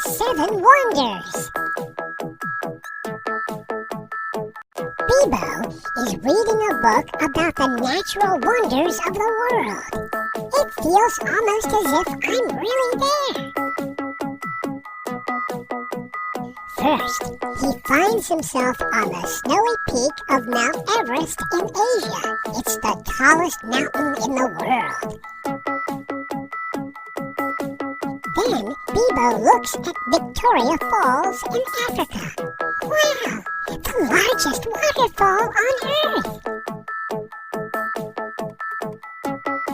7 Wonders. BIBO is reading a book about the natural wonders of the world. It feels almost as if I'm really there. First, he finds himself on the snowy peak of Mount Everest in Asia. It's the tallest mountain in the world. Then, BIBO looks at Victoria Falls in Africa. Wow! The largest waterfall on Earth!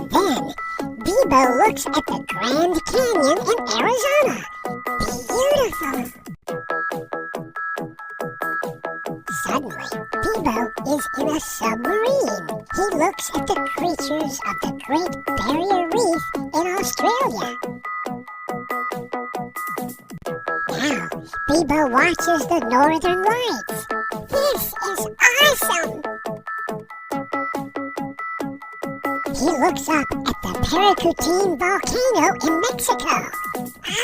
Then, BIBO looks at the Grand Canyon in Arizona. Beautiful! Suddenly, BIBO is in a submarine. He looks at the creatures of the Great Barrier Reef in Australia. Now, BIBO watches the Northern Lights. This is awesome! He looks up at the Paracutin volcano in Mexico.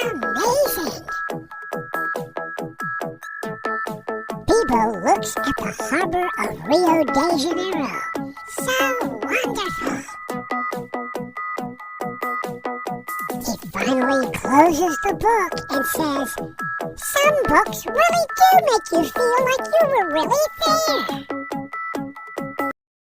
Amazing! BIBO looks at the harbor of Rio de Janeiro. So wonderful! He finally closes the book and says, "Some books really do make you feel like you were really there."